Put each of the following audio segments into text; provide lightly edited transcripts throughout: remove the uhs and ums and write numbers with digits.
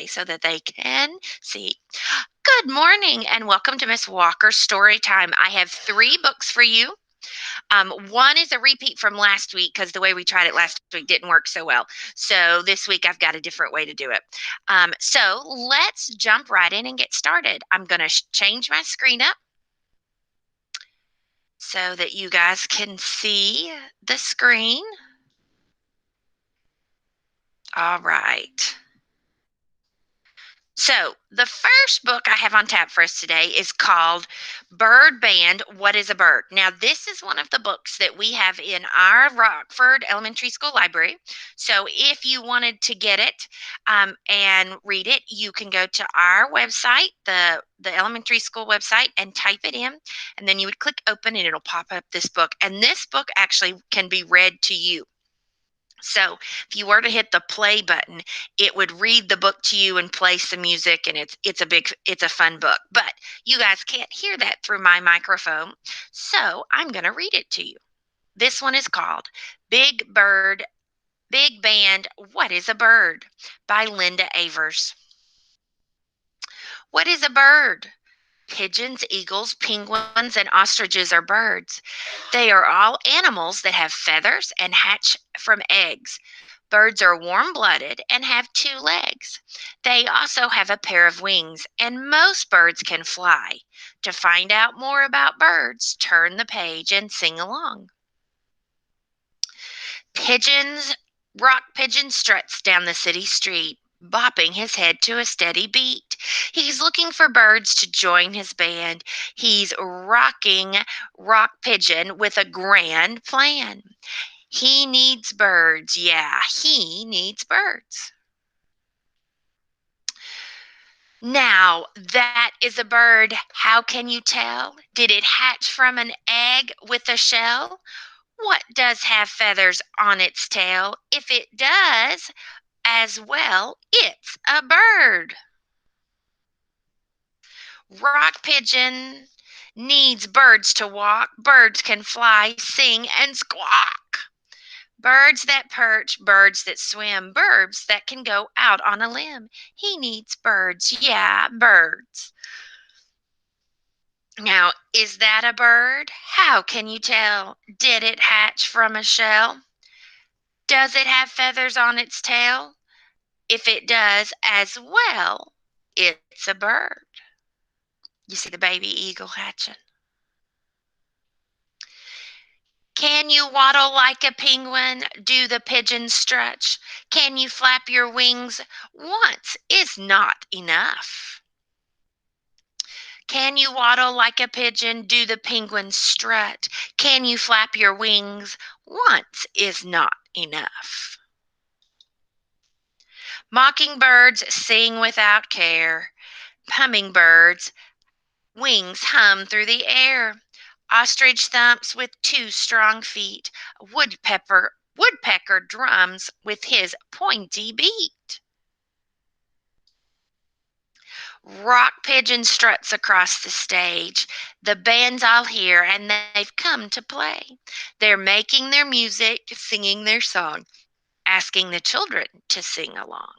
so that they can see. Good morning and welcome to Miss Walker's Storytime. I have 3 books for you. One is a repeat from last week because the way we tried it last week didn't work so well. So this week I've got a different way to do it. So let's jump right in and get started. I'm going to change my screen up so that you guys can see the screen. All right. So, the first book I have on tap for us today is called Bird Band What is a Bird? Now, this is one of the books that we have in our Rockford Elementary School library. So, if you wanted to get it and read it, you can go to our website, the elementary school website, and type it in. And then you would click open and it'll pop up this book. And this book actually can be read to you. So if you were to hit the play button, it would read the book to you and play some music, and it's a fun book. But you guys can't hear that through my microphone, so I'm going to read it to you. This one is called Big Band What is a Bird by Linda Avers. What is a bird? Pigeons, eagles, penguins, and ostriches are birds. They are all animals that have feathers and hatch from eggs. Birds are warm blooded and have 2 legs. They also have a pair of wings, and most birds can fly. To find out more about birds, turn the page and sing along. Pigeons, Rock Pigeon struts down the city street, bopping his head to a steady beat. He's looking for birds to join his band. He's rocking Rock Pigeon with a grand plan. He needs birds. Yeah, he needs birds. Now, that is a bird. How can you tell? Did it hatch from an egg with a shell? What does have feathers on its tail? If it does, as well, it's a bird. Rock Pigeon needs birds to walk. Birds can fly, sing, and squawk. Birds that perch, birds that swim, birds that can go out on a limb. He needs birds. Yeah, birds. Now, is that a bird? How can you tell? Did it hatch from a shell? Does it have feathers on its tail? If it does, as well, it's a bird. You see the baby eagle hatching. Can you waddle like a penguin? Do the pigeon stretch? Can you flap your wings? Once is not enough. Can you waddle like a pigeon? Do the penguin strut? Can you flap your wings? Once is not enough. Mockingbirds sing without care. Hummingbirds wings hum through the air. Ostrich thumps with 2 strong feet. Woodpecker drums with his pointy beak. Rock Pigeon struts across the stage. The band's all here and they've come to play. They're making their music, singing their song, asking the children to sing along.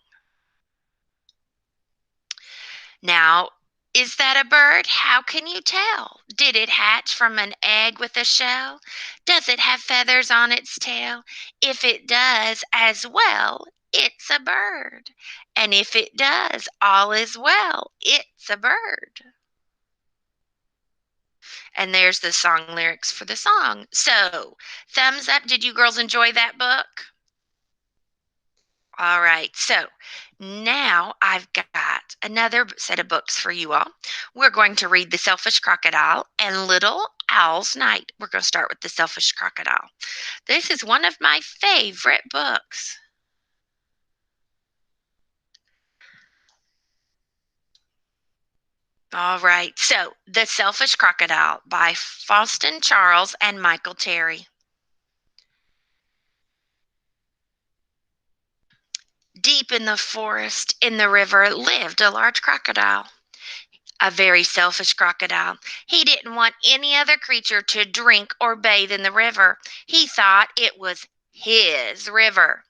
Now, is that a bird? How can you tell? Did it hatch from an egg with a shell? Does it have feathers on its tail? If it does, as well, it's a bird. And if it does, all is well, it's a bird. And there's the song lyrics for the song. So, thumbs up. Did you girls enjoy that book? All right. So now I've got another set of books for you all. We're going to read The Selfish Crocodile and Little Howls Night. We're going to start with The Selfish Crocodile. This is one of my favorite books. All right. So, The Selfish Crocodile by Faustin Charles and Michael Terry. Deep in the forest, in the river, lived a large crocodile. A very selfish crocodile. He didn't want any other creature to drink or bathe in the river. He thought it was his river.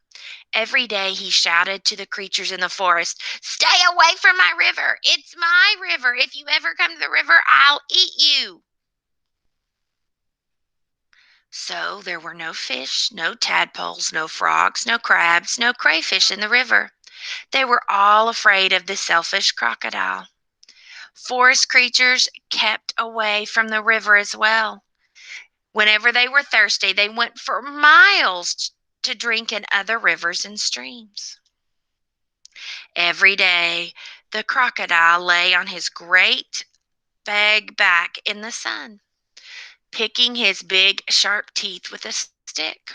Every day he shouted to the creatures in the forest, "Stay away from my river! It's my river! If you ever come to the river, I'll eat you!" So there were no fish, no tadpoles, no frogs, no crabs, no crayfish in the river. They were all afraid of the selfish crocodile. Forest creatures kept away from the river as well. Whenever they were thirsty, they went for miles to drink in other rivers and streams. Every day, the crocodile lay on his great big back in the sun, picking his big, sharp teeth with a stick.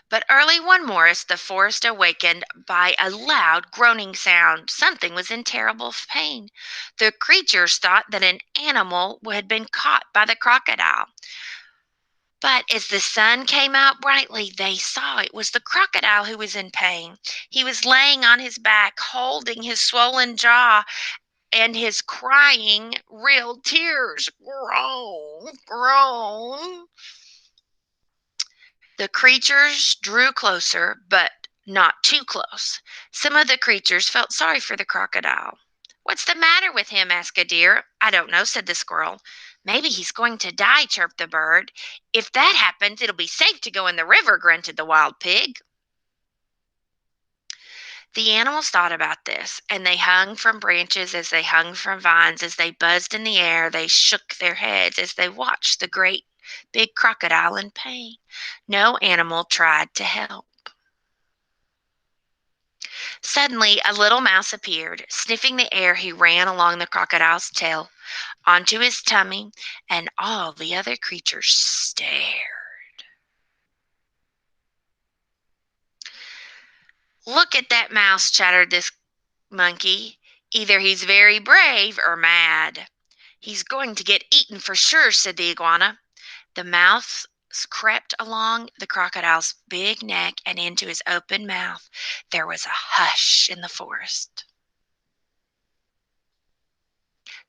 But early one morning, the forest awakened by a loud groaning sound. Something was in terrible pain. The creatures thought that an animal had been caught by the crocodile. But as the sun came out brightly, they saw it was the crocodile who was in pain. He was laying on his back, holding his swollen jaw and his crying real tears. Groan, groan. The creatures drew closer, but not too close. Some of the creatures felt sorry for the crocodile. "What's the matter with him?" asked a deer. "I don't know," said the squirrel. "Maybe he's going to die," chirped the bird. "If that happens, it'll be safe to go in the river," grunted the wild pig. The animals thought about this, and they hung from branches as they hung from vines. As they buzzed in the air, they shook their heads as they watched the great big crocodile in pain. No animal tried to help. Suddenly, a little mouse appeared. Sniffing the air, he ran along the crocodile's tail onto his tummy, and all the other creatures stared. "Look at that mouse," chattered this monkey. "Either he's very brave or mad." "He's going to get eaten for sure," said the iguana. The mouse crept along the crocodile's big neck and into his open mouth. There was a hush in the forest.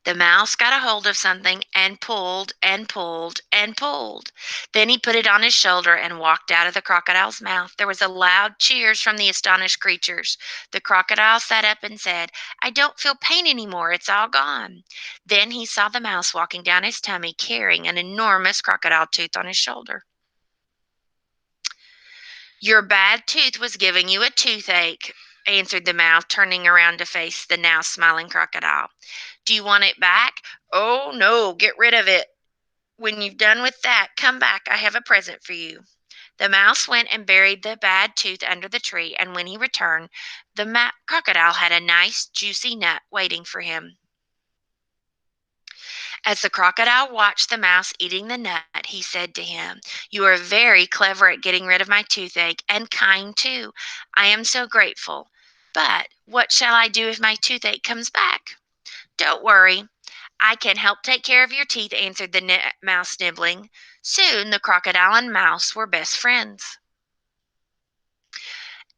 The mouse got a hold of something and pulled and pulled and pulled. Then he put it on his shoulder and walked out of the crocodile's mouth. There was a loud cheers from the astonished creatures. The crocodile sat up and said, "I don't feel pain anymore. It's all gone." Then he saw the mouse walking down his tummy carrying an enormous crocodile tooth on his shoulder. "Your bad tooth was giving you a toothache," answered the mouse, turning around to face the now smiling crocodile. "Do you want it back?" "Oh, no, get rid of it. When you've done with that, come back. I have a present for you." The mouse went and buried the bad tooth under the tree, and when he returned, the crocodile had a nice, juicy nut waiting for him. As the crocodile watched the mouse eating the nut, he said to him, "You are very clever at getting rid of my toothache, and kind too. I am so grateful. But what shall I do if my toothache comes back?" "Don't worry. I can help take care of your teeth," answered the mouse, nibbling. Soon the crocodile and mouse were best friends.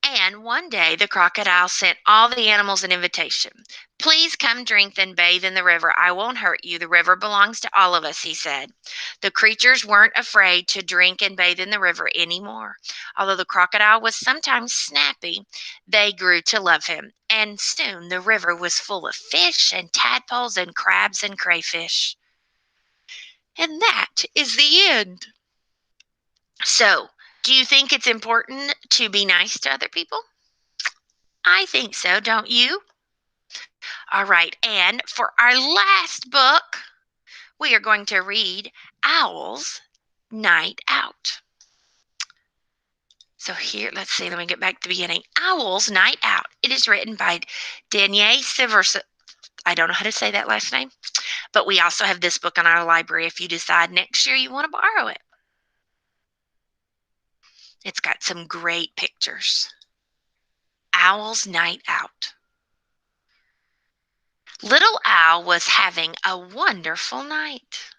And one day the crocodile sent all the animals an invitation. "Please come drink and bathe in the river. I won't hurt you. The river belongs to all of us," he said. The creatures weren't afraid to drink and bathe in the river anymore. Although the crocodile was sometimes snappy, they grew to love him. And soon the river was full of fish and tadpoles and crabs and crayfish. And that is the end. So, do you think it's important to be nice to other people? I think so, don't you? All right. And for our last book, we are going to read Owl's Night Out. So here, let's see, let me get back to the beginning. Owl's Night Out. It is written by Danielle Sivers. I don't know how to say that last name, but we also have this book in our library if you decide next year you want to borrow it. It's got some great pictures. Owl's Night Out. Little Owl was having a wonderful night.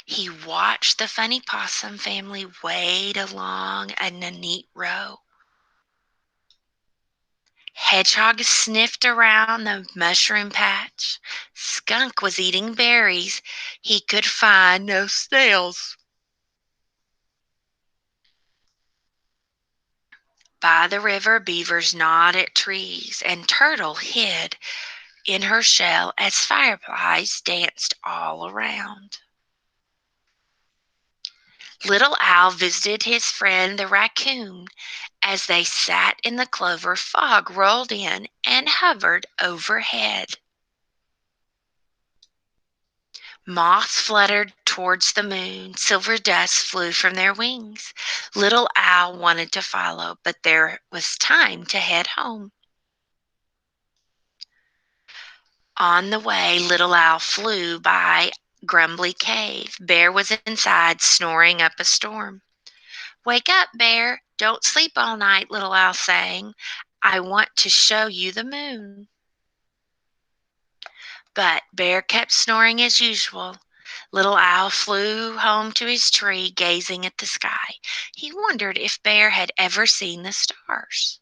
He watched the funny possum family wade along in a neat row. Hedgehog sniffed around the mushroom patch. Skunk was eating berries. He could find no snails. By the river, beavers gnawed at trees, and Turtle hid in her shell as fireflies danced all around. Little Owl visited his friend the raccoon. As they sat in the clover, fog rolled in and hovered overhead. Moths fluttered towards the moon. Silver dust flew from their wings. Little Owl wanted to follow, but there was time to head home. On the way, Little Owl flew by Grumbly Cave. Bear was inside, snoring up a storm. "Wake up, Bear. Don't sleep all night," Little Owl sang. "I want to show you the moon." But Bear kept snoring as usual. Little Owl flew home to his tree, gazing at the sky. He wondered if Bear had ever seen the stars.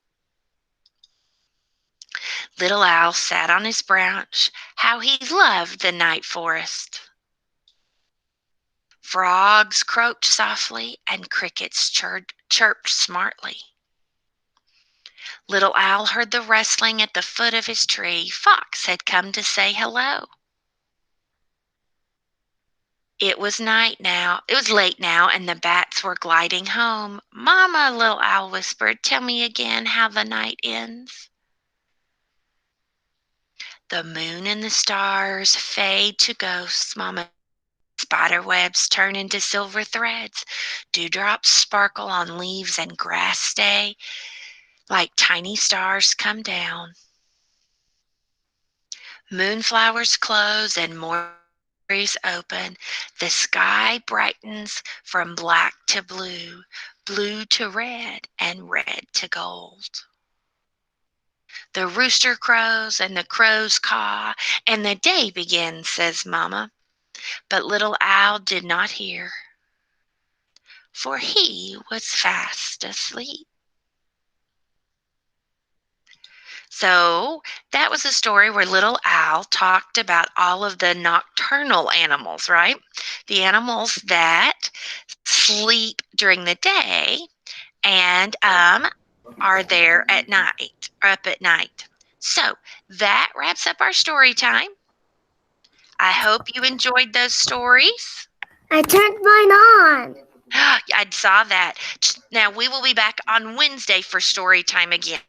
Little Owl sat on his branch. How he loved the night forest! Frogs croaked softly and crickets chirped smartly. Little Owl heard the rustling at the foot of his tree. Fox had come to say hello. It was night now. It was late now, and the bats were gliding home. "Mama," Little Owl whispered, "tell me again how the night ends." "The moon and the stars fade to ghosts," Mama. "Spider webs turn into silver threads. Dewdrops sparkle on leaves and grass stay like tiny stars come down. Moonflowers close and mornings open. The sky brightens from black to blue, blue to red, and red to gold. The rooster crows and the crows caw, and the day begins," says Mama. But Little Owl did not hear, for he was fast asleep. So that was a story where Little Owl talked about all of the nocturnal animals, right? The animals that sleep during the day and are there at night, or up at night. So that wraps up our story time. I hope you enjoyed those stories. I turned mine on. I saw that. Now we will be back on Wednesday for story time again.